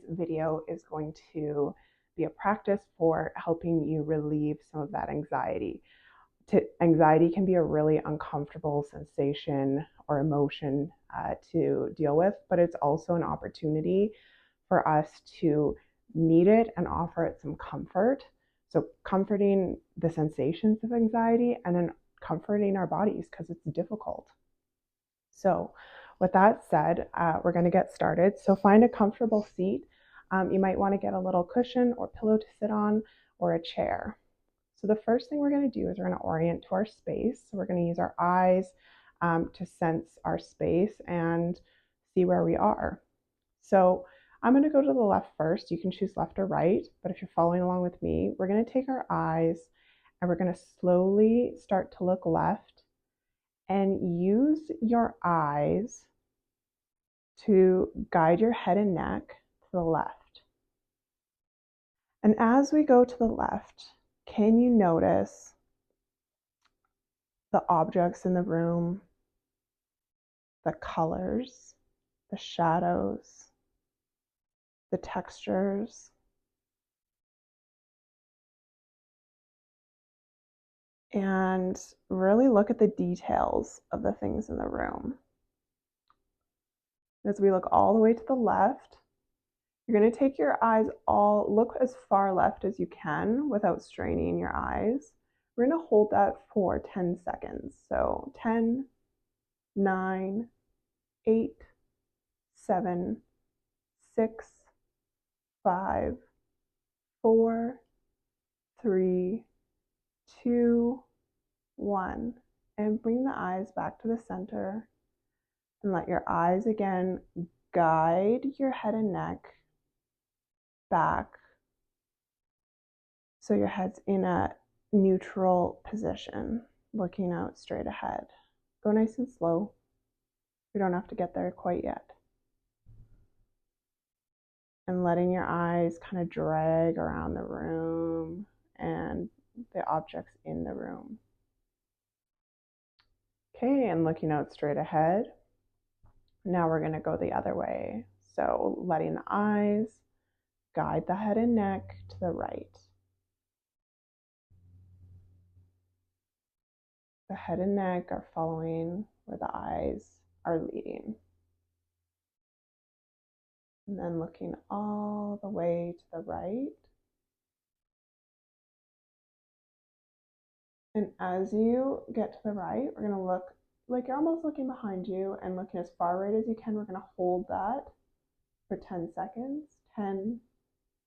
Video is going to be a practice for helping you relieve some of that anxiety. Anxiety can be a really uncomfortable sensation or emotion to deal with, but it's also an opportunity for us to meet it and offer it some comfort. So comforting the sensations of anxiety and then comforting our bodies because it's difficult. So with that said, we're going to get started. So find a comfortable seat. You might want to get a little cushion or pillow to sit on or a chair. So the first thing we're going to do is we're going to orient to our space. So we're going to use our eyes to sense our space and see where we are. So I'm going to go to the left first. You can choose left or right, but if you're following along with me, we're going to take our eyes and we're going to slowly start to look left and use your eyes to guide your head and neck to the left. And as we go to the left, can you notice the objects in the room, the colors, the shadows, the textures? And really look at the details of the things in the room. As we look all the way to the left, you're going to take your eyes look as far left as you can without straining your eyes. We're going to hold that for 10 seconds. So 10, 9, 8, 7, 6, 5, 4, 3, 2, 1. And bring the eyes back to the center and let your eyes again guide your head and neck back so your head's in a neutral position, looking out straight ahead. Go nice and slow. You don't have to get there quite yet. And letting your eyes kind of drag around the room and the objects in the room. Okay, and looking out straight ahead. Now we're going to go the other way. So letting the eyes guide the head and neck to the right. The head and neck are following where the eyes are leading. And then looking all the way to the right. And as you get to the right, we're going to look like you're almost looking behind you and looking as far right as you can. We're going to hold that for 10 seconds. 10,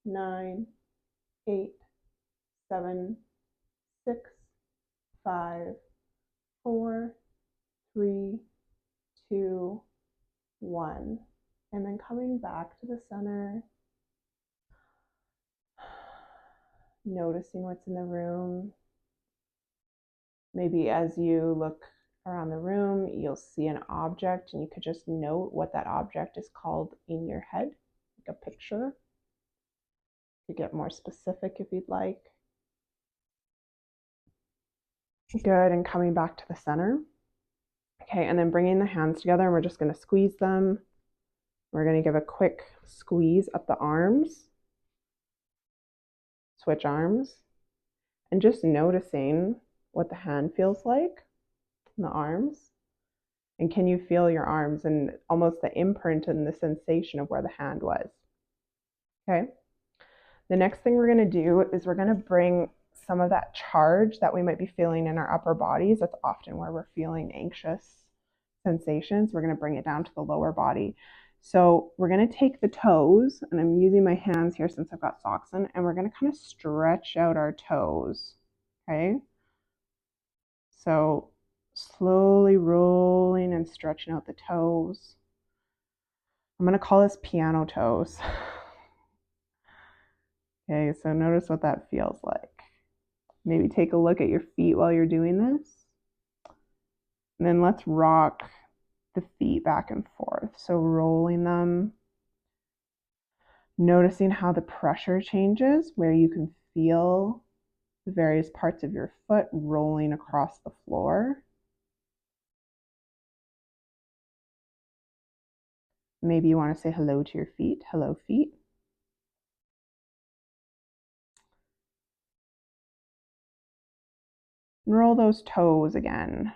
9, 8, 7, 6, 5, 4, 3, 2, 1. And then coming back to the center, noticing what's in the room. Maybe as you look around the room, you'll see an object and you could just note what that object is called in your head, like a picture. You could get more specific if you'd like. Good, and coming back to the center. Okay, and then bringing the hands together, and we're just going to squeeze them. We're going to give a quick squeeze up the arms. Switch arms. And just noticing what the hand feels like in the arms. And can you feel your arms and almost the imprint and the sensation of where the hand was? Okay. The next thing we're going to do is we're going to bring some of that charge that we might be feeling in our upper bodies. That's often where we're feeling anxious sensations. We're going to bring it down to the lower body. So we're going to take the toes, and I'm using my hands here since I've got socks on, and we're going to kind of stretch out our toes. Okay. So slowly rolling and stretching out the toes. I'm going to call this piano toes. Okay, so notice what that feels like. Maybe take a look at your feet while you're doing this. And then let's rock the feet back and forth. So rolling them, noticing how the pressure changes, where you can feel the various parts of your foot rolling across the floor. Maybe you want to say hello to your feet. Hello, feet. And roll those toes again,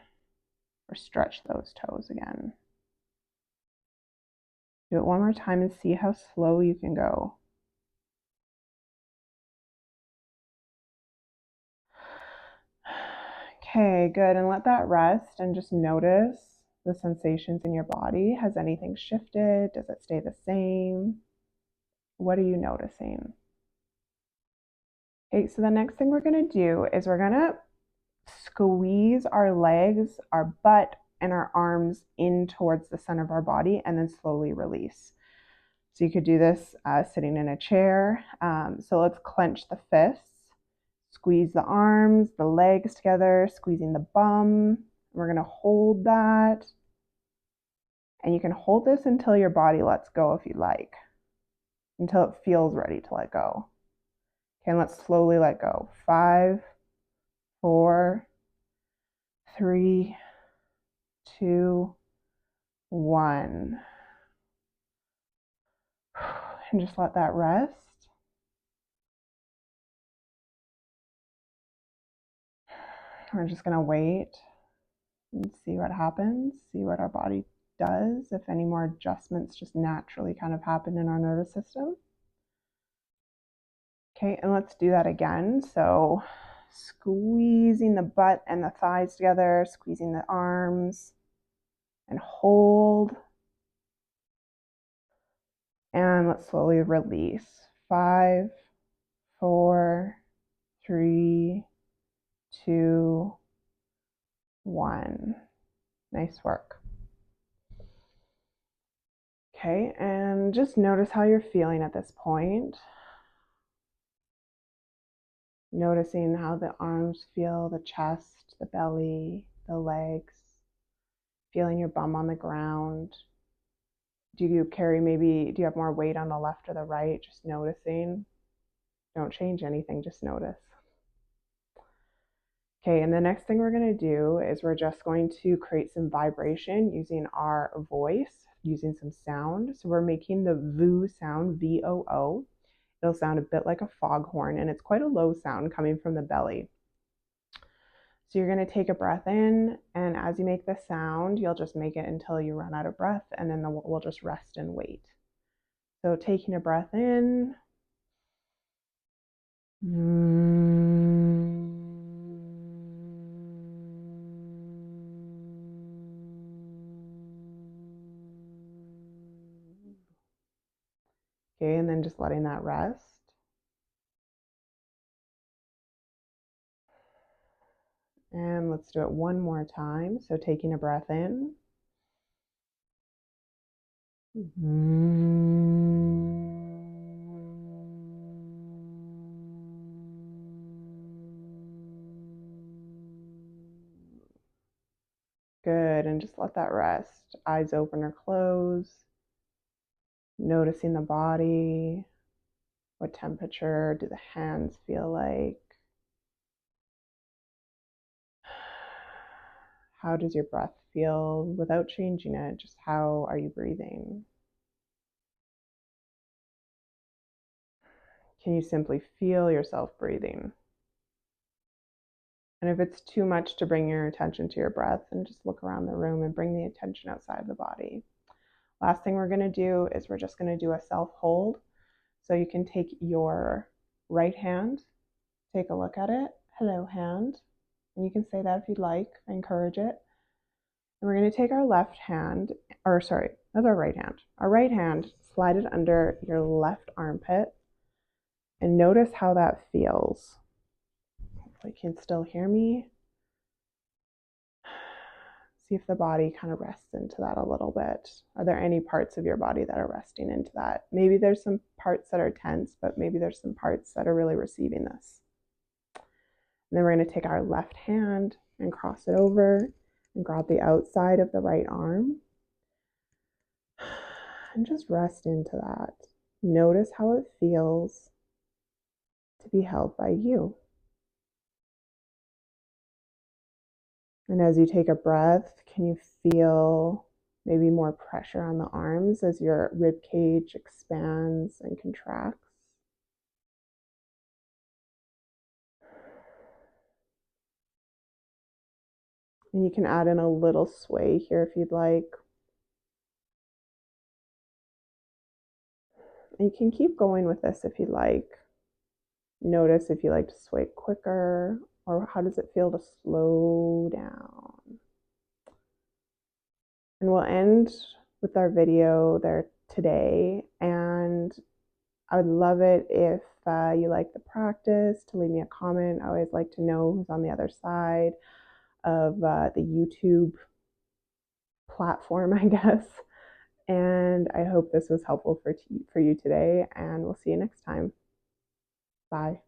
or stretch those toes again. Do it one more time and see how slow you can go. Okay, good. And let that rest and just notice the sensations in your body. Has anything shifted? Does it stay the same? What are you noticing? Okay, so the next thing we're going to do is we're going to squeeze our legs, our butt, and our arms in towards the center of our body and then slowly release. So you could do this sitting in a chair. So let's clench the fists. Squeeze the arms, the legs together, squeezing the bum. We're going to hold that. And you can hold this until your body lets go if you like, until it feels ready to let go. Okay, and let's slowly let go. 5, 4, 3, 2, 1. And just let that rest. We're just going to wait and see what happens, see what our body does, if any more adjustments just naturally kind of happen in our nervous system. Okay, and let's do that again. So squeezing the butt and the thighs together, squeezing the arms, and hold. And let's slowly release. 5, 4, 3, 2, 1. Nice work. Okay, and just notice how you're feeling at this point. Noticing how the arms feel, the chest, the belly, the legs, feeling your bum on the ground. Do you have more weight on the left or the right? Just noticing. Don't change anything, just notice. Okay, and the next thing we're going to do is we're just going to create some vibration using our voice, using some sound. So we're making the VOO sound, VOO. It'll sound a bit like a foghorn, and it's quite a low sound coming from the belly. So you're going to take a breath in, and as you make the sound, you'll just make it until you run out of breath, and then we'll just rest and wait. So taking a breath in. Okay, and then just letting that rest. And let's do it one more time. So taking a breath in. Good, and just let that rest. Eyes open or closed. Noticing the body. What temperature do the hands feel like? How does your breath feel without changing it? Just how are you breathing? Can you simply feel yourself breathing? And if it's too much to bring your attention to your breath, then just look around the room and bring the attention outside the body. Last thing we're going to do is we're just going to do a self hold. So you can take your right hand, take a look at it. Hello, hand. And you can say that if you'd like. I encourage it. And we're going to take our left hand, or sorry, that's our right hand. Our right hand, slide it under your left armpit and notice how that feels. Hopefully you can still hear me. See if the body kind of rests into that a little bit. Are there any parts of your body that are resting into that? Maybe there's some parts that are tense, but maybe there's some parts that are really receiving this. And then we're going to take our left hand and cross it over and grab the outside of the right arm. And just rest into that. Notice how it feels to be held by you. And as you take a breath, can you feel maybe more pressure on the arms as your rib cage expands and contracts? And you can add in a little sway here if you'd like. And you can keep going with this if you'd like. Notice if you like to sway quicker, or how does it feel to slow down. And we'll end with our video there today. And I would love it if you like the practice to leave me a comment. I always like to know who's on the other side of the YouTube platform, I guess. And I hope this was helpful for you today, and we'll see you next time. Bye.